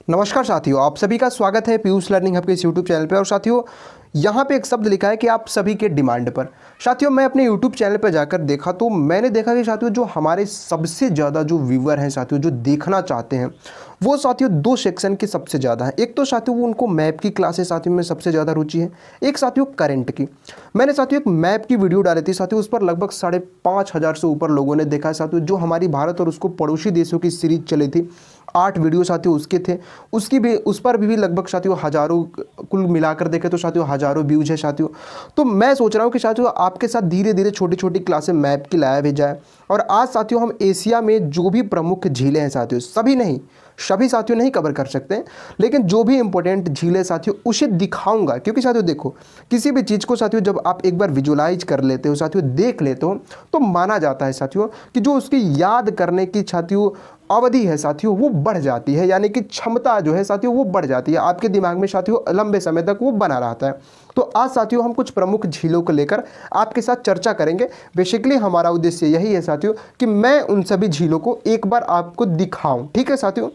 नमस्कार साथियों, आप सभी का स्वागत है पीयूष लर्निंग हब के इस यूट्यूब चैनल पे। और साथियों, यहाँ पे एक शब्द लिखा है कि आप सभी के डिमांड पर। साथियों, मैं अपने यूट्यूब चैनल पर जाकर देखा तो मैंने देखा कि साथियों जो हमारे सबसे ज़्यादा जो व्यूअर हैं साथियों, जो देखना चाहते हैं, वो साथियों दो सेक्शन के सबसे ज़्यादा है। एक तो साथियों वो उनको मैप की क्लासेस साथियों में सबसे ज़्यादा रुचि है, एक साथियों करंट की। मैंने साथियों एक मैप की वीडियो डाली थी साथियों, उस पर लगभग 5,500 से ऊपर लोगों ने देखा है साथियों। जो हमारी भारत और उसको पड़ोसी देशों की सीरीज चली थी, 8 वीडियो साथियों उसके थे, उसकी भी उस पर भी लगभग साथियों हज़ारों, कुल मिलाकर देखें तो साथियों हज़ारों व्यूज है साथियों। तो मैं सोच रहा हूँ कि साथियों आपके साथ धीरे धीरे छोटी छोटी क्लासें मैप की लाया भी जाए। और आज साथियों हम एशिया में जो भी प्रमुख झीलें हैं साथियों, सभी साथियों नहीं कवर कर सकते हैं, लेकिन जो भी इंपॉर्टेंट झीलें साथियों उसे दिखाऊंगा। क्योंकि साथियों देखो, किसी भी चीज़ को साथियों जब आप एक बार विजुलाइज कर लेते हो साथियों, देख लेते हो, तो माना जाता है साथियों कि जो उसकी याद करने की साथियों अवधि है साथियों वो बढ़ जाती है, यानी कि क्षमता जो है साथियों वो बढ़ जाती है, आपके दिमाग में साथियों लंबे समय तक वो बना रहता है। तो आज साथियों हम कुछ प्रमुख झीलों को लेकर आपके साथ चर्चा करेंगे। बेसिकली हमारा उद्देश्य यही है साथियों कि मैं उन सभी झीलों को एक बार आपको दिखाऊं। ठीक है साथियों,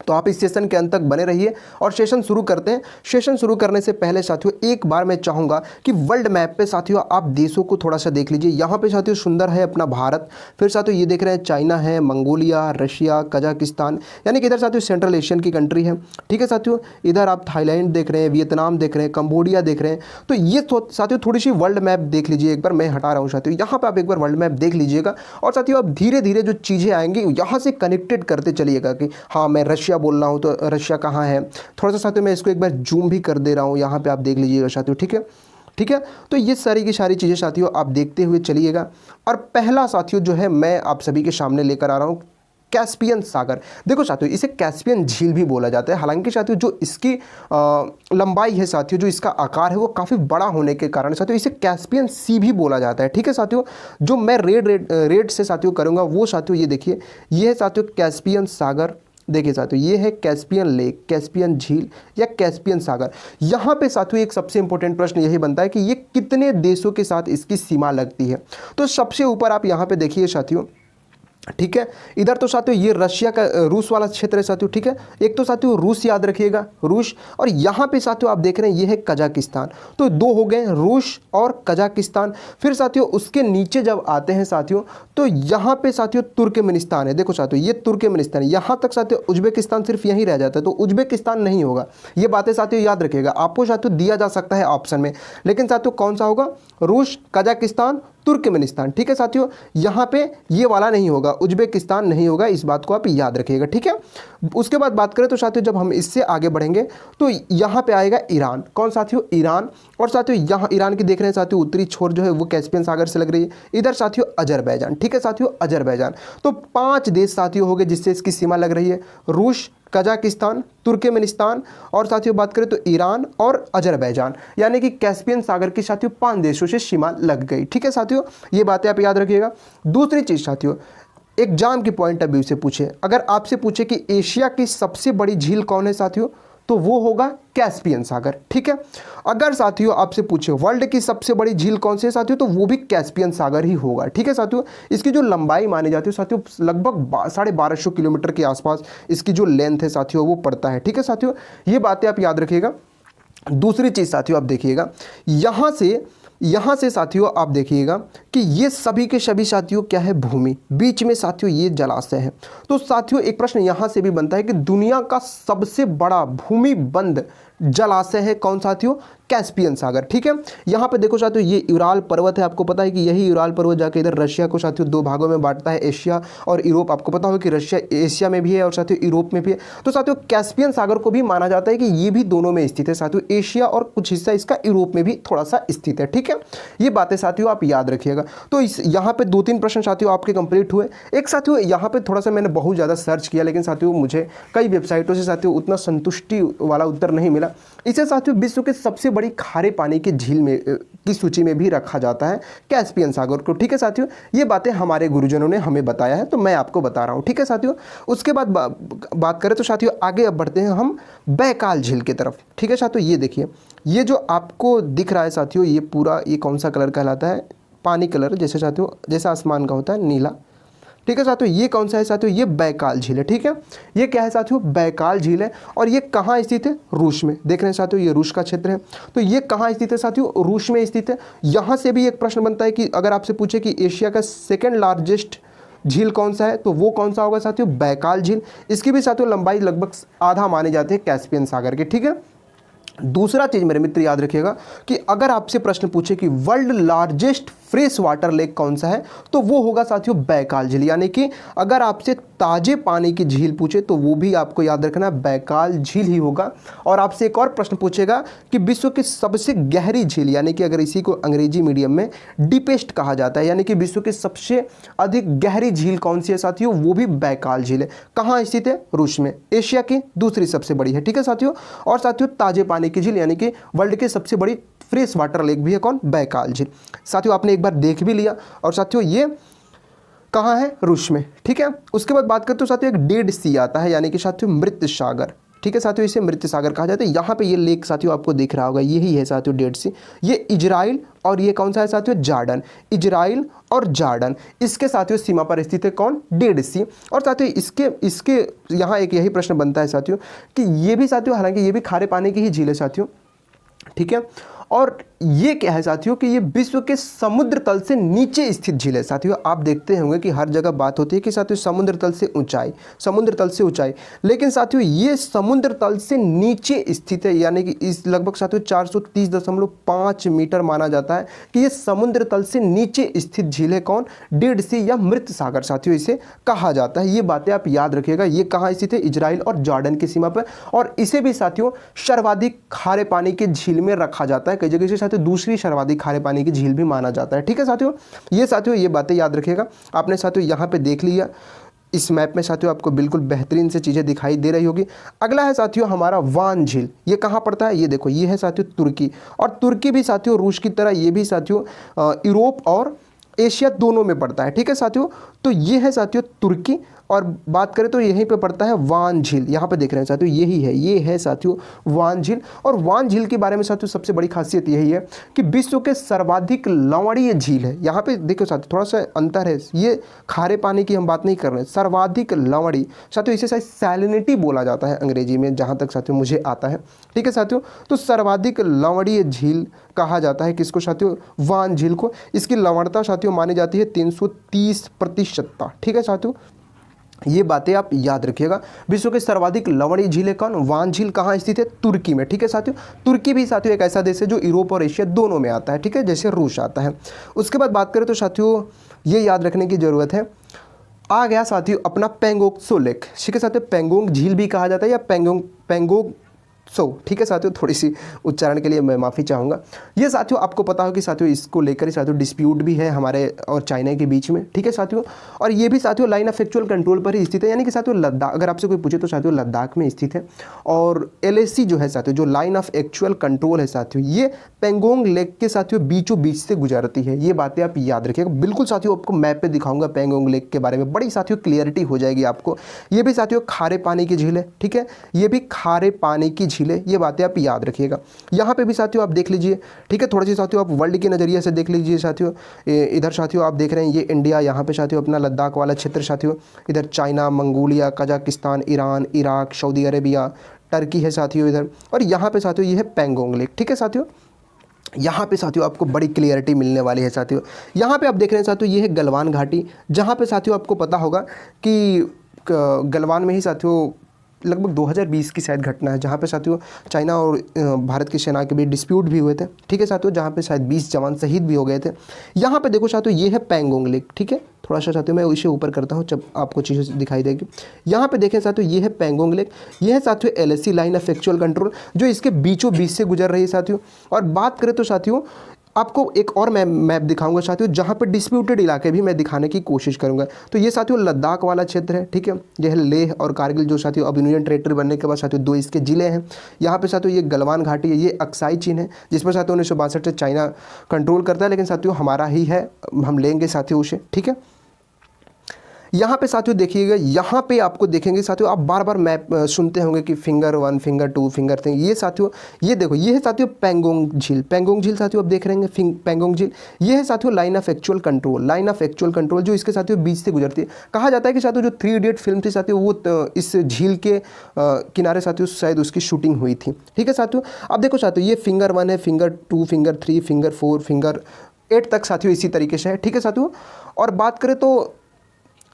तो आप इस सेशन के अंत तक बने रहिए और सेशन शुरू करते हैं। सेशन शुरू करने से पहले साथियों एक बार मैं चाहूँगा कि वर्ल्ड मैप पे साथियों आप देशों को थोड़ा सा देख लीजिए। यहाँ पे साथियों सुंदर है अपना भारत, फिर साथियों ये देख रहे हैं चाइना है, मंगोलिया, रशिया, कजाकिस्तान, यानी कि इधर साथियों सेंट्रल एशियन की कंट्री है। ठीक है साथियों, इधर आप थाईलैंड देख रहे हैं, वियतनाम देख रहे हैं, कंबोडिया देख रहे हैं। तो ये साथियों थोड़ी सी वर्ल्ड मैप देख लीजिए एक बार। मैं हटा रहा हूँ साथियों, यहाँ पर आप एक बार वर्ल्ड मैप देख लीजिएगा। और साथियों आप धीरे धीरे जो चीज़ें आएंगी यहाँ से कनेक्टेड करते चलिएगा कि हाँ मैं रशिया बोल रहा हूँ तो रशिया कहाँ है। थोड़ा सा साथियों मैं इसको एक बार जूम भी कर दे रहा हूँ, यहाँ पे आप देख लीजिएगा साथियों। ठीक है, ठीक है। तो ये सारी की सारी चीज़ें साथियों आप देखते हुए चलिएगा। और पहला साथियों जो है मैं आप सभी के सामने लेकर आ रहा हूँ कैस्पियन सागर। देखो साथियों इसे कैस्पियन झील भी बोला जाता है। हालांकि साथियों जो इसकी लंबाई है साथियों, जो इसका आकार है वो काफ़ी बड़ा होने के कारण साथियों इसे कैस्पियन सी भी बोला जाता है। ठीक है साथियों, जो मैं रेड से साथियों करूँगा वो साथियों ये देखिए, ये है साथियों कैस्पियन सागर। देखिए साथियों ये है कैस्पियन लेक, कैस्पियन झील या कैस्पियन सागर। यहाँ पे साथियों एक सबसे इंपॉर्टेंट प्रश्न यही बनता है कि ये कितने देशों के साथ इसकी सीमा लगती है। तो सबसे ऊपर आप यहाँ पे देखिए साथियों, ठीक है, इधर तो साथियों ये रशिया का रूस वाला क्षेत्र है साथियों। ठीक है, एक तो साथियों रूस याद रखिएगा, रूस। और यहाँ पे साथियों आप देख रहे हैं ये है कजाकिस्तान। तो दो हो गए, रूस और कजाकिस्तान। फिर साथियों उसके नीचे जब आते हैं साथियों तो यहाँ पे साथियों तुर्कमेनिस्तान है। देखो साथियों ये तुर्कमेनिस्तान है। यहाँ तक साथियों उज्बेकिस्तान सिर्फ यहीं रह जाता है, तो उज्बेकिस्तान नहीं होगा। ये बातें साथियों याद रखिएगा, आपको साथियों दिया जा सकता है ऑप्शन में, लेकिन साथियों कौन सा होगा? रूस, कजाकिस्तान, तुर्कमेनिस्तान। ठीक है साथियों, यहाँ पे ये वाला नहीं होगा, उज्बेकिस्तान नहीं होगा, इस बात को आप याद रखिएगा। ठीक है, उसके बाद बात करें तो साथियों जब हम इससे आगे बढ़ेंगे तो यहाँ पे आएगा ईरान। कौन साथियों? ईरान। और साथियों यहाँ ईरान की देख रहे हैं साथियों उत्तरी छोर जो है वो कैस्पियन सागर से लग रही है। इधर साथियों अजरबैजान। ठीक है साथियों, अजरबैजान। तो 5 देश साथियों हो गए जिससे इसकी सीमा लग रही है, रूस, कजाकिस्तान, तुर्कमेनिस्तान और साथियों बात करें तो ईरान और अजरबैजान, यानी कि कैस्पियन सागर की साथियों 5 देशों से सीमा लग गई। ठीक है साथियों, ये बातें आप याद रखिएगा। दूसरी चीज़ साथियों, एग्जाम की पॉइंट ऑफ व्यू से पूछे, अगर आपसे पूछे कि एशिया की सबसे बड़ी झील कौन है साथियों, तो वो होगा कैस्पियन सागर। ठीक है, अगर साथियों आपसे पूछे वर्ल्ड की सबसे बड़ी झील कौन सी है साथियों, तो वो भी कैस्पियन सागर ही होगा। ठीक है साथियों, इसकी जो लंबाई मानी जाती है साथियों लगभग 1250 किलोमीटर के आसपास इसकी जो लेंथ है साथियों वो पड़ता है। ठीक है साथियों, ये बातें आप याद रखिएगा। दूसरी चीज़ साथियों आप देखिएगा, यहाँ से साथियों आप देखिएगा कि ये सभी के सभी साथियों क्या है? भूमि। बीच में साथियों ये जलाशय है। तो साथियों एक प्रश्न यहाँ से भी बनता है कि दुनिया का सबसे बड़ा भूमि बंद जलाशय है कौन साथियों? कैस्पियन सागर। ठीक है, यहाँ पे देखो साथियों ये यूराल पर्वत है। आपको पता है कि यही यूराल पर्वत जाके इधर रशिया को साथियों 2 भागों में बांटता है, एशिया और यूरोप। आपको पता होगा कि रशिया एशिया में भी है और साथियों यूरोप में भी है। तो साथियों कैस्पियन सागर को भी माना जाता है कि ये भी दोनों में स्थित है साथियों, एशिया और कुछ हिस्सा इसका यूरोप में भी थोड़ा सा स्थित है। ठीक है, ये बातें साथियों आप याद रखिएगा। तो इस यहाँ पे 2-3 प्रश्न साथियों आपके कंप्लीट हुए। एक साथियों यहाँ पे थोड़ा सा मैंने बहुत ज़्यादा सर्च किया, लेकिन साथियों मुझे कई वेबसाइटों से साथियों उतना संतुष्टि वाला उत्तर नहीं मिला। इसे साथियों विश्व के सबसे बड़ी खारे पानी की झील में की सूची में भी रखा जाता है कैस्पियन सागर को। ठीक है साथियों, ये बातें हमारे गुरुजनों ने हमें बताया है, तो मैं आपको बता रहा हूँ। ठीक है साथियों, उसके बाद बात करें तो साथियों आगे अब बढ़ते हैं हम बैकाल झील की तरफ। ठीक है साथियों, ये देखिए, ये जो आपको दिख रहा है साथियों ये पूरा ये कौन सा कलर कहलाता है? पानी कलर, जैसे साथियों जैसा आसमान का होता है नीला, ठीक है साथियों, ये कौन सा है साथियों, ये बैकाल झील है। ठीक है, ये क्या है साथियों, बैकाल झील है। और ये कहाँ स्थित है, रूस में। देख रहे हैं साथियों, ये रूस का क्षेत्र है। तो ये कहाँ स्थित है साथियों, रूस में स्थित है। यहाँ से भी एक प्रश्न बनता है कि अगर आपसे पूछे कि एशिया का सेकेंड लार्जेस्ट झील कौन सा है, तो वो कौन सा होगा साथियों, बैकाल झील। इसकी भी साथियों लंबाई लगभग आधा माने जाते हैं कैस्पियन सागर के। ठीक है, दूसरा चीज मेरे मित्र याद रखिएगा कि अगर आपसे प्रश्न पूछे कि world largest fresh water lake कौन सा है, तो वो होगा साथियों बैकाल झील। यानी कि अगर आपसे ताजे पानी की झील पूछे तो वो भी आपको याद रखना बैकाल झील ही होगा। और आपसे एक और प्रश्न पूछेगा कि विश्व की सबसे गहरी झील, यानी कि अगर इसी को अंग्रेजी मीडियम में डीपेस्ट कहा जाता है, यानी कि विश्व की सबसे अधिक गहरी झील कौन सी है साथियों, वो भी बैकाल झील है। कहाँ स्थित है, रूस में, एशिया की दूसरी सबसे बड़ी है। ठीक है साथियों, और साथियों ताजे पानी की झील यानी कि वर्ल्ड की सबसे बड़ी फ्रेश वाटर लेक भी है कौन, बैकाल झील। साथियों आपने एक बार देख भी लिया। और साथियों ये कहाँ है, रूस में। ठीक है, उसके बाद बात करते हो साथियों एक डेड सी आता है, यानी कि साथियों मृत सागर। ठीक है साथियों, इसे मृत सागर कहा जाता है। यहाँ पे ये लेक साथियों आपको दिख रहा होगा, यही है साथियों डेड सी। ये इजराइल और ये कौन सा है साथियों, जॉर्डन। इजराइल और जॉर्डन, इसके साथियों सीमा पर स्थित है कौन, डेड सी। और साथियों इसके यहाँ एक यही प्रश्न बनता है साथियों कि ये भी साथियों, हालांकि ये भी खारे पानी की ही झील है साथियों। ठीक है, और ये क्या है साथियों कि ये विश्व के समुद्र तल से नीचे स्थित झील है। साथियों आप देखते होंगे कि हर जगह बात होती है कि साथियों समुद्र तल से ऊंचाई, समुद्र तल से ऊंचाई, लेकिन साथियों ये समुद्र तल से नीचे स्थित है। यानी कि इस लगभग साथियों 430.5 मीटर माना जाता है कि ये समुद्र तल से नीचे स्थित झील है कौन, डेड सी या मृत सागर साथियों इसे कहा जाता है। ये बातें आप याद रखिएगा। ये कहाँ स्थित है, इजराइल और जॉर्डन की सीमा पर। और इसे भी साथियों सर्वाधिक खारे पानी की झील में रखा जाता है। कई जगह से साथियों दूसरी सर्वाधिक खारे पानी की झील भी माना जाता है। ठीक है साथियों, ये बातें याद रखिएगा। आपने साथियों यहाँ पे देख लिया, इस मैप में साथियों आपको बिल्कुल बेहतरीन से चीज़ें दिखाई दे रही होगी। अगला है साथियों हमारा वान झील। ये कहाँ पड़ता है, ये देखो, ये है साथियों तुर्की। और तुर्की भी साथियों रूस की तरह ये भी साथियों यूरोप और एशिया दोनों में पड़ता है। ठीक है साथियों, तो ये है साथियों तुर्की। और बात करें तो यहीं पे पड़ता है वान झील। यहाँ पे देख रहे हैं साथियों, यही है, ये है साथियों वान झील। और वान झील के बारे में साथियों सबसे बड़ी खासियत यही है कि विश्व के सर्वाधिक लवणीय झील है। यहाँ पे देखो साथियों थोड़ा सा अंतर है, ये खारे पानी की हम बात नहीं कर रहे हैं, सर्वाधिक लवणीय साथियों, इसे शायद सैलिनिटी बोला जाता है अंग्रेजी में, जहाँ तक साथियों मुझे आता है। ठीक है साथियों, तो सर्वाधिक लवणीय झील कहा जाता है किसको साथियों, वान झील को। इसकी लवणता साथियों मानी जाती है 330%। ठीक है साथियों, ये बातें आप याद रखिएगा। विश्व के सर्वाधिक लवणीय झील है कौन, वान झील। कहाँ स्थित है, तुर्की में। ठीक है साथियों, तुर्की भी साथियों एक ऐसा देश है जो यूरोप और एशिया दोनों में आता है। ठीक है, जैसे रूस आता है। उसके बाद बात करें तो साथियों ये याद रखने की जरूरत है, आ गया साथियों अपना पेंगोंग त्सो लेक। ठीक है साथियों, पेंगोंग झील भी कहा जाता है या पेंगोंग सो। ठीक है साथियों, थोड़ी सी उच्चारण के लिए मैं माफ़ी चाहूँगा। ये साथियों आपको पता हो कि साथियों इसको लेकर ही साथियों डिस्प्यूट भी है हमारे और चाइना के बीच में। ठीक है साथियों, और ये भी साथियों लाइन ऑफ एक्चुअल कंट्रोल पर ही स्थित है। यानी कि साथियों लद्दाख, अगर आपसे कोई पूछे तो साथियों लद्दाख में स्थित है। और LAC जो है साथियों, जो लाइन ऑफ एक्चुअल कंट्रोल है साथियों, ये पेंगोंग लेक के साथियों बीचों बीच से गुजरती है। ये बातें आप याद रखिएगा। बिल्कुल साथियों आपको मैप पे दिखाऊंगा पेंगोंग लेक के बारे में, बड़ी साथियों क्लियरिटी हो जाएगी आपको। ये भी साथियों खारे पानी की झील है। ठीक है, ये भी खारे पानी की झील है। ये बातें आप याद रखिएगा। यहाँ पे भी साथियों आप देख लीजिए। ठीक है, थोड़ी सी साथियों आप वर्ल्ड के नज़रिए से देख लीजिए साथियों। इधर साथियों आप देख रहे हैं ये इंडिया, यहाँ पे साथियों अपना लद्दाख वाला क्षेत्र साथियों, इधर China, Mongolia, Kazakhstan, Iran, Iraq, Saudi Arabia, Turkey है साथियों इधर। और यहाँ पे साथियों ये है पेंगोंग लेक। ठीक है साथियों, यहाँ पे साथियों आपको बड़ी क्लियरिटी मिलने वाली है साथियों। यहाँ पे आप देख रहे हैं साथियों ये है गलवान घाटी, जहाँ पे साथियों आपको पता होगा कि गलवान में ही साथियों लगभग 2020 की शायद घटना है, जहाँ पे साथियों चाइना और भारत की सेना के बीच डिस्प्यूट भी हुए थे। ठीक है साथियों, जहाँ पे शायद 20 जवान शहीद भी हो गए थे। यहाँ पे देखो साथियों ये है पेंगोंग लेक। ठीक है, थोड़ा सा साथियों मैं इसे ऊपर करता हूँ जब आपको चीज़ें दिखाई देगी। यहाँ पे देखें साथियों ये है पेंगोंग लेक, ये है साथियों LAC line of actual control, जो इसके बीचों बीच से गुजर रही है साथियों। और बात करें तो साथियों आपको एक और मैप दिखाऊंगा साथियों, जहाँ पर डिस्प्यूटेड इलाके भी मैं दिखाने की कोशिश करूंगा। तो ये साथियों लद्दाख वाला क्षेत्र है। ठीक है, ये है लेह और कारगिल, जो साथियों अब यूनियन टेरेटरी बनने के बाद साथियों 2 इसके ज़िले हैं। यहाँ पे साथियों ये गलवान घाटी है, ये अक्साई चीन है, जिस पर साथियों 1962 से चाइना कंट्रोल करता है, लेकिन साथियों हमारा ही है, हम लेंगे साथियों उसे। ठीक है, यहाँ पे साथियों देखिएगा, यहाँ पे आपको देखेंगे साथियों, आप बार बार मैप सुनते होंगे कि फिंगर 1, फिंगर 2, फिंगर 3। ये साथियों, ये देखो, ये है साथियों पैंगोंग झील। पैंगोंग झील साथियों आप देख रहे हैं, पैंगोंग झील। ये है साथियों line of actual control, line of actual control जो इसके साथियों बीच से गुजरती है। कहा जाता है कि साथियों जो 3 इडियट फिल्म थी साथियों, वो इस झील के किनारे साथियों शायद उसकी शूटिंग हुई थी। ठीक है साथियों, अब देखो साथियों, ये फिंगर 1 है, फिंगर 2, फिंगर 3, फिंगर 4, फिंगर 8 तक साथियों इसी तरीके से है। ठीक है साथियों, और बात करें तो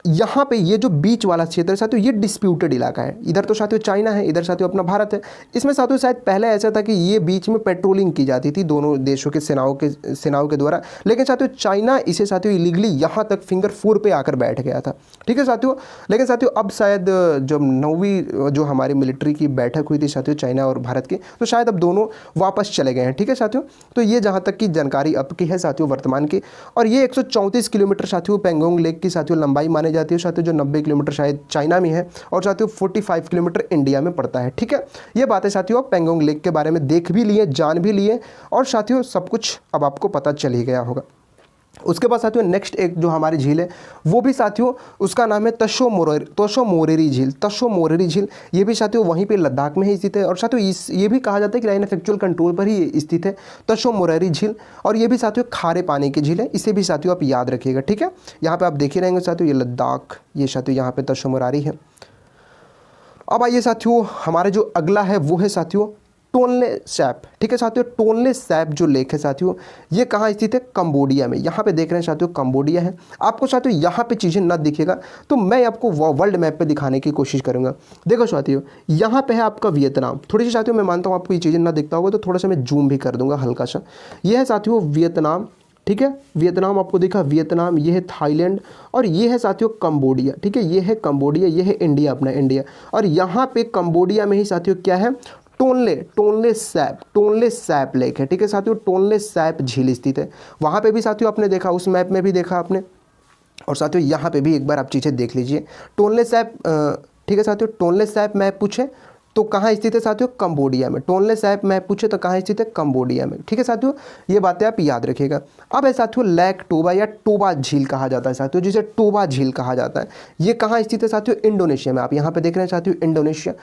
यहाँ पे ये जो बीच वाला क्षेत्र है साथियों, ये डिस्प्यूटेड इलाका है। इधर तो साथियों चाइना है, इधर साथियों अपना भारत है। इसमें साथियों शायद पहले ऐसा था कि ये बीच में पेट्रोलिंग की जाती थी दोनों देशों के सेनाओं के द्वारा, लेकिन साथियों चाइना इसे साथियों इलीगली यहाँ तक फिंगर 4 पे आकर बैठ गया था। ठीक है साथियों, लेकिन साथियों अब शायद जब 9वीं जो हमारी मिलिट्री की बैठक हुई थी साथियों चाइना और भारत की, तो शायद अब दोनों वापस चले गए हैं। ठीक है साथियों, तो ये जहाँ तक की जानकारी अब की है साथियों वर्तमान की। और ये 134 किलोमीटर साथियों पैंगोंग लेक की साथियों लंबाई मानी जाती है साथियों, जो 90 किलोमीटर शायद चाइना में है और साथियों 45 किलोमीटर इंडिया में पड़ता है। ठीक है, ये बातें साथियों आप पैंगोंग लेक के बारे में देख भी लिए, जान भी लिए, और साथियों सब कुछ अब आपको पता चल ही गया होगा। उसके बाद साथियों नेक्स्ट एक जो हमारी झील है वो भी साथियों, उसका नाम है तशो मोरेरी झील। तशो मोरेरी झील ये भी साथियों वहीं पे लद्दाख में ही स्थित है, और साथियों ये भी कहा जाता है कि लाइन ऑफ एक्चुअल कंट्रोल पर ही स्थित है तशो मोरेरी झील। और ये भी साथियों खारे पानी की झील है, इसे भी साथियों आप याद रखिएगा। ठीक है, यहाँ पे आप देख ही रहेंगे साथियों, ये लद्दाख, ये साथियों यहाँ पे तशो मोरारी है। अब आइए साथियों, हमारे जो अगला है वो है साथियों टोनले सैप। ठीक है साथियों, टोनले सैप जो लेक है साथियों, ये कहाँ स्थित है? कंबोडिया में। यहाँ पे देख रहे हैं साथियों कंबोडिया है। आपको साथियों यहाँ पे चीज़ें ना दिखेगा तो मैं आपको वर्ल्ड मैप पे दिखाने की कोशिश करूँगा। देखो साथियों, यहाँ पे है आपका वियतनाम। थोड़ी सी साथियों मैं मानता हूँ आपको ये चीज़ें ना दिखता होगा, तो थोड़ा सा मैं जूम भी कर दूंगा हल्का सा। ये है साथियों वियतनाम। ठीक है, वियतनाम आपको दिखा, वियतनाम, ये है थाईलैंड, और ये है साथियों कंबोडिया। ठीक है, ये है कंबोडिया, ये है इंडिया, अपना इंडिया। और यहाँ पे कंबोडिया में ही साथियों क्या है? टोनले सैप लेक है। ठीक है साथियों, टोनले सैप झील स्थित है। वहाँ पे भी साथियों आपने देखा, उस मैप में भी देखा आपने, और साथियों यहाँ पे भी एक बार आप चीज़ें देख लीजिए। टोनले सैप, ठीक है साथियों, टोनले सैप मैप पूछे तो कहाँ स्थित है साथियों? कंबोडिया में। टोनले सैप मैप पूछे तो कहाँ स्थित है? कंबोडिया में। ठीक है साथियों, ये बातें आप याद रखिएगा। अब है साथियों लेक टोबा या टोबा झील कहा जाता है साथियों, जिसे टोबा झील कहा जाता है। ये कहाँ स्थित है साथियों? इंडोनेशिया में। आप यहाँ पे देख रहे हैं साथियों इंडोनेशिया।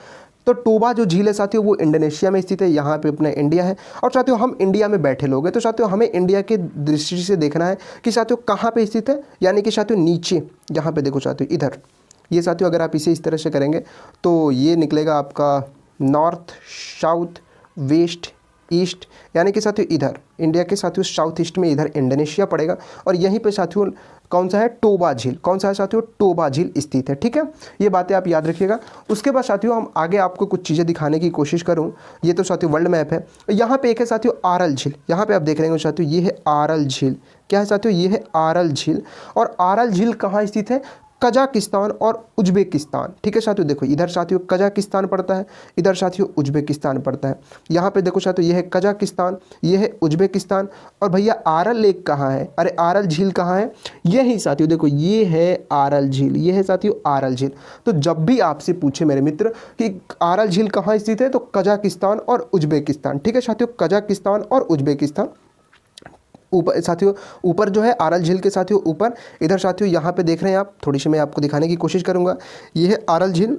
तो टोबा जो झील है साथियों वो इंडोनेशिया में स्थित है, यहाँ पे अपना इंडिया है। और साथियों हम इंडिया में बैठे लोग हैं, तो साथियों हमें इंडिया के दृष्टि से देखना है कि साथियों कहाँ पे स्थित है, यानी कि साथियों नीचे, यहाँ पे देखो साथियों इधर। ये साथियों अगर आप इसे इस तरह से करेंगे तो ये निकलेगा आपका नॉर्थ, साउथ, वेस्ट, ईस्ट, यानी कि साथियों इधर इंडिया के साथियों साउथ ईस्ट में इधर इंडोनेशिया पड़ेगा। और यहीं पे साथियों कौन सा है? टोबा झील। कौन सा है साथियों? टोबा झील स्थित है। ठीक है, ये बातें आप याद रखिएगा। उसके बाद साथियों हम आगे आपको कुछ चीज़ें दिखाने की कोशिश करूँ। ये तो साथियों वर्ल्ड मैप है। यहाँ पे एक है साथियों आरल झील। यहाँ पे आप देख रहे हैं साथियों, ये है आरल झील। क्या है साथियों? ये है आरल झील। और आरल झील कहाँ स्थित है? कजाकिस्तान और उज्बेकिस्तान। ठीक है साथियों, देखो इधर साथियों कजाकिस्तान पड़ता है, इधर साथियों उज्बेकिस्तान पड़ता है। यहाँ पे देखो साथियों, ये है कजाकिस्तान, ये है उज्बेकिस्तान। और भैया आरल लेक कहाँ है? अरे आरल झील कहाँ है? यही साथियों देखो, ये है आरल झील, ये है साथियों आरल झील। तो जब भी आपसे पूछे मेरे मित्र कि आरल झील कहाँ स्थित है, तो कजाकिस्तान और उज्बेकिस्तान। ठीक है साथियों, कजाकिस्तान और उज्बेकिस्तान। ऊपर साथियों, ऊपर जो है आरल झील के साथियों ऊपर, इधर साथियों यहाँ पे देख रहे हैं आप, थोड़ी सी मैं आपको दिखाने की कोशिश करूँगा। ये है आरल झील,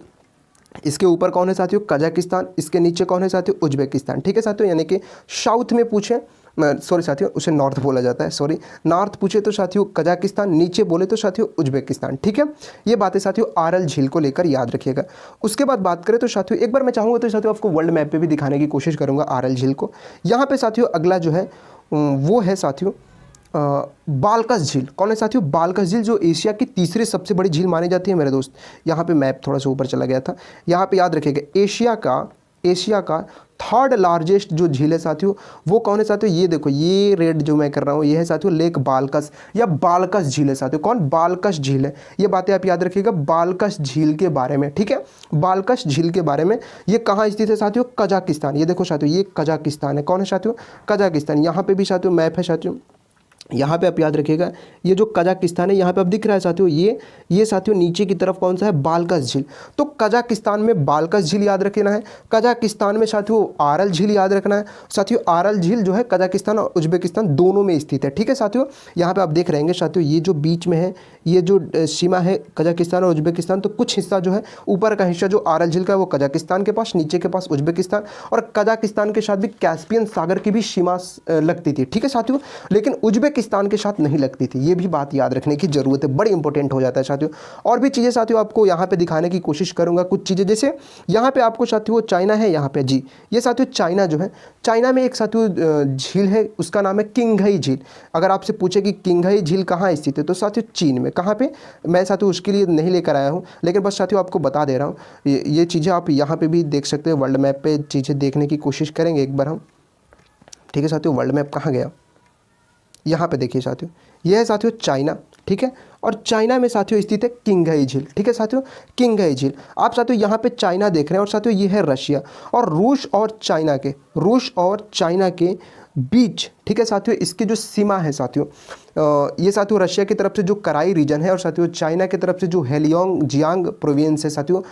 इसके ऊपर कौन है साथियों? कजाकिस्तान, इसके नीचे कौन है साथियों? उज्बेकिस्तान। ठीक है साथियों, यानी कि साउथ में पूछे, सॉरी साथियों उसे नॉर्थ बोला जाता है, सॉरी, नॉर्थ पूछे तो साथियों कजाकिस्तान, नीचे बोले तो साथियों उज्बेकिस्तान। ठीक है, ये बातें साथियों आरल झील को लेकर याद रखिएगा। उसके बाद बात करें तो साथियों एक बार मैं चाहूँगा तो साथियों आपको वर्ल्ड मैप पे भी दिखाने की कोशिश करूँगा आरल झील को। यहाँ पे साथियों अगला जो है वो है साथियों बालकस झील। कौन है साथियों? बालकस झील, जो एशिया की तीसरी सबसे बड़ी झील मानी जाती है मेरे दोस्त। यहाँ पे मैप थोड़ा सा ऊपर चला गया था, यहाँ पे याद रखिएगा एशिया का थर्ड लार्जेस्ट जो झील है साथियों वो कौन है साथियों? ये देखो, ये रेड जो मैं कर रहा हूँ ये है साथियों लेक बालकस या बालकस झील है साथियों। कौन? बालकस झील है। ये बातें आप याद रखिएगा बालकस झील के बारे में। ठीक है, बालकस झील के बारे में। ये कहाँ स्थित है साथियों? कजाकिस्तान। ये देखो साथियों, ये कजाकिस्तान है। कौन है साथियों? कजाकिस्तान। यहाँ पे भी साथियों मैप है साथियों, यहाँ पे आप याद रखिएगा, ये जो कजाकिस्तान है यहाँ पे आप दिख रहा है साथियों, ये साथियों नीचे की तरफ कौन सा है, बालकस झील। तो कजाकिस्तान में बालकस झील याद रखना है, कजाकिस्तान में साथियों आरल झील याद रखना है। साथियों आरल झील जो है कजाकिस्तान और उज्बेकिस्तान दोनों में स्थित है, ठीक है साथियों। यहाँ पे आप देख रहेंगे साथियों, ये जो बीच में है, ये जो सीमा है कजाकिस्तान और उज्बेकिस्तान, तो कुछ हिस्सा जो है ऊपर का हिस्सा जो आरल झील का है वो कजाकिस्तान के पास, नीचे के पास उज्बेकिस्तान, और कजाकिस्तान के साथ भी कैस्पियन सागर की भी सीमा लगती थी, ठीक है साथियों। लेकिन उज्बेकिस्तान के साथ नहीं लगती थी, ये भी बात याद रखने की जरूरत है, बड़ी इंपॉर्टेंट हो जाता है साथियों। और भी चीज़ें साथियों आपको यहाँ पे दिखाने की कोशिश करूँगा, कुछ चीज़ें जैसे यहाँ पे आपको साथियों चाइना है, यहाँ पे जी ये साथियों चाइना जो है, चाइना में एक साथियों झील है, उसका नाम है किंगहाई झील। अगर आपसे पूछे कि किंगहाई झील कहाँ स्थित है, तो साथियों चीन में। कहाँ पे, मैं साथियों उसके लिए नहीं लेकर आया हूँ, लेकिन बस साथियों आपको बता दे रहा हूँ। ये चीज़ें आप यहाँ पे भी देख सकते हो, वर्ल्ड मैप पे चीज़ें देखने की कोशिश करेंगे एक बार हम, ठीक है साथियों। वर्ल्ड मैप कहाँ गया, यहाँ पे देखिए साथियों, यह है साथियों चाइना, ठीक है। और चाइना में साथियों स्थित है किंगहाई झील, ठीक है साथियों, किंगहाई झील। आप साथियों यहाँ पे चाइना देख रहे हैं, और साथियों ये है रशिया, और रूस और चाइना के बीच, ठीक है साथियों, इसकी जो सीमा है साथियों, ये साथियों रशिया की तरफ से जो कराई रीजन है, और साथियों चाइना की तरफ से जो हेलियोंग जियांग प्रोविंस है साथियों,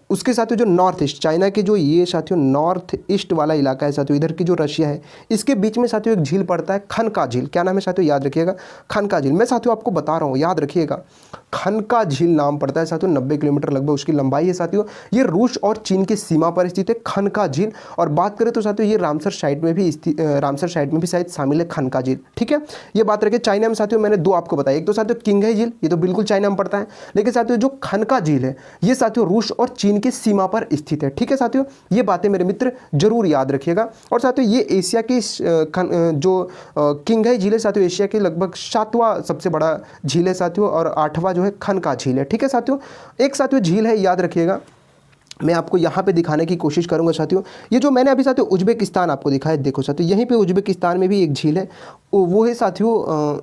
उसके साथियों जो नॉर्थ ईस्ट, चाइना के जो ये साथियों नॉर्थ ईस्ट वाला इलाका है साथियों, इधर की जो रशिया है, इसके बीच में साथियों एक झील पड़ता है, खनका झील। क्या नाम है साथियों, याद रखिएगा, खनका झील। मैं साथियों आपको बता रहा हूँ, याद रखिएगा, खनका झील नाम पड़ता है साथियों, 90 किलोमीटर लगभग उसकी लंबाई है साथियों। ये रूस और चीन की सीमा पर स्थित है खनका झील। और बात करें तो साथियों ये रामसर साइट में भी शायद शामिल है खनका झील, ठीक है। ये बात रखिए। चाइना में साथियों मैंने दो आपको बताया, एक तो साथियों किंगहाई झील, ये तो बिल्कुल चाइना में पड़ता है, लेकिन साथियों जो खनका झील है ये साथियों रूस और चीन की सीमा पर स्थित है, ठीक है साथियों। ये बातें मेरे मित्र जरूर याद रखिएगा। और साथियों ये एशिया की जो किंगहाई झील है साथियों, एशिया की लगभग 7वां सबसे बड़ा झील है साथियों, और 8वां जो है खनका झील है, ठीक है साथियों। एक साथियों झील है, याद रखिएगा, मैं आपको यहाँ पे दिखाने की कोशिश करूँगा साथियों। ये जो मैंने अभी साथियों उज्बेकिस्तान आपको दिखाया, देखो साथियों यहीं पे उज्बेकिस्तान में भी एक झील है, वो है साथियों,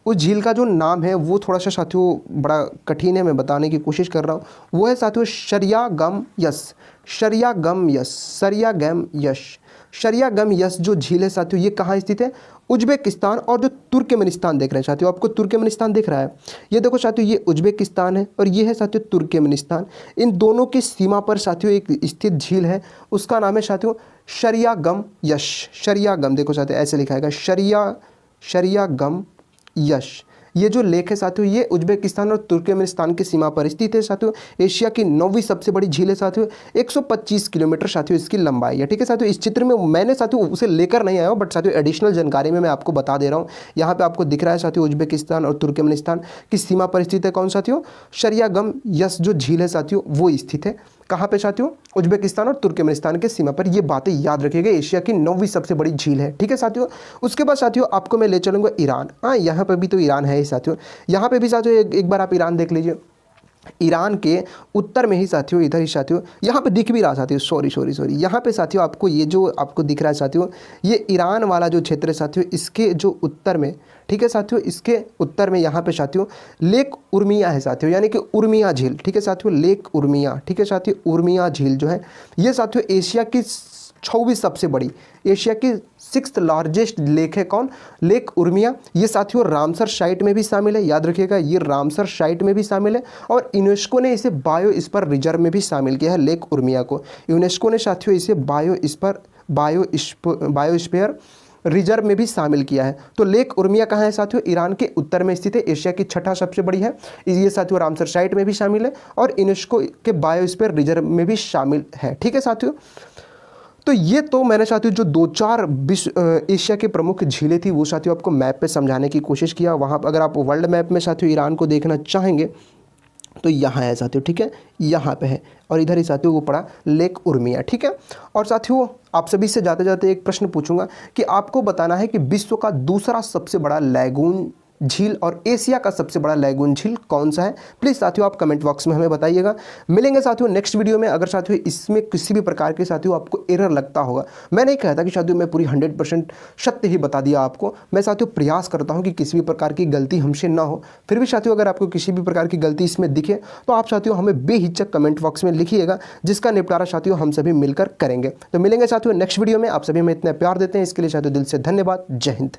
उस झील का जो नाम है वो थोड़ा सा साथियों बड़ा कठिन है, मैं बताने की कोशिश कर रहा हूँ। वो है साथियों शरियागम यस जो झील है साथियों, ये कहाँ स्थित है, उज्बेकिस्तान और जो तुर्कमेनिस्तान देख रहे हैं साथियों, आपको तुर्कमेनिस्तान दिख रहा है, ये देखो साथियों ये उज्बेकिस्तान है और ये है साथियों तुर्कमेनिस्तान। इन दोनों की सीमा पर साथियों एक स्थित झील है, उसका नाम है साथियों शरियागम। देखो साथियों ऐसे लिखा है शरियागम यश। ये जो लेक है साथियों ये उज्बेकिस्तान और तुर्कमेनिस्तान की सीमा पर स्थित है साथियों। एशिया की 9वीं सबसे बड़ी झील है साथियों, 125 किलोमीटर साथियों इसकी लंबाई है, ठीक है साथियों। इस चित्र में मैंने साथियों उसे लेकर नहीं आया हूँ, बट साथियों एडिशनल जानकारी में मैं आपको बता दे रहा हूँ। यहाँ पे आपको दिख रहा है साथियों उज्बेकिस्तान और तुर्कमेनिस्तान की सीमा पर स्थित है कौन साथियों, शरियागम यस जो झील है साथियों वो स्थित है कहाँ पे साथियों, उज्बेकिस्तान और तुर्कमेनिस्तान के सीमा पर। ये बातें याद रखिएगा, एशिया की 9वीं सबसे बड़ी झील है, ठीक है साथियों। उसके बाद साथियों आपको मैं ले चलूँगा ईरान। हाँ यहाँ पर भी तो ईरान है ही साथियों, यहाँ पे भी साथियों एक बार आप ईरान देख लीजिए। ईरान के उत्तर में ही साथियों, इधर ही साथियों, यहाँ पे दिख भी रहा साथियों, सॉरी यहाँ पे साथियों आपको ये जो आपको दिख रहा है साथियों, ये ईरान वाला जो क्षेत्र है साथियों, इसके जो उत्तर में, ठीक है साथियों, इसके उत्तर में यहाँ पे साथियों लेक उर्मिया है साथियों, यानी कि उर्मिया झील, ठीक है साथियों, लेक उर्मिया, ठीक है साथियों। उर्मिया झील जो है ये साथियों एशिया की 26 सबसे बड़ी, एशिया की 6th लार्जेस्ट लेक है कौन, लेक उर्मिया। ये साथियों रामसर साइट में भी शामिल है, याद रखिएगा ये रामसर साइट में भी शामिल है, और यूनेस्को ने इसे बायोस्फीयर रिजर्व में भी शामिल किया है लेक उर्मिया को। यूनेस्को ने साथियों इसे बायोस्फीयर रिजर्व में भी शामिल किया है। तो लेक उर्मिया कहाँ है साथियों, ईरान के उत्तर में स्थित है, एशिया की 6ठा सबसे बड़ी है। ये साथियों रामसर साइट में भी शामिल है और यूनेस्को के बायोस्फीयर रिजर्व में भी शामिल है, ठीक है साथियों। तो ये तो मैंने साथियों जो 2-4 एशिया के प्रमुख झीलें थी वो साथियों आपको मैप पे समझाने की कोशिश किया। वहाँ पर अगर आप वर्ल्ड मैप में साथियों ईरान को देखना चाहेंगे तो यहाँ है साथियों, ठीक है, यहाँ पे है, और इधर ही साथियों वो पड़ा लेक उर्मिया, ठीक है। और साथियों आप सभी से जाते जाते एक प्रश्न पूछूंगा कि आपको बताना है कि विश्व का दूसरा सबसे बड़ा लैगून झील और एशिया का सबसे बड़ा लैगून झील कौन सा है। प्लीज़ साथियों आप कमेंट बॉक्स में हमें बताइएगा। मिलेंगे साथियों नेक्स्ट वीडियो में। अगर साथियों इसमें किसी भी प्रकार के साथियों आपको एरर लगता होगा, मैं नहीं कहता कि साथियों मैं पूरी 100% सत्य ही बता दिया आपको, मैं साथियों प्रयास करता हूं कि किसी भी प्रकार की गलती हमसे ना हो। फिर भी साथियों अगर आपको किसी भी प्रकार की गलती इसमें दिखे तो आप साथियों हमें बेहिचक कमेंट बॉक्स में लिखिएगा, जिसका निपटारा साथियों हम सभी मिलकर करेंगे। तो मिलेंगे साथियों नेक्स्ट वीडियो में। आप सभी हमें इतना प्यार देते हैं इसके लिए साथियों दिल से धन्यवाद। जय हिंद।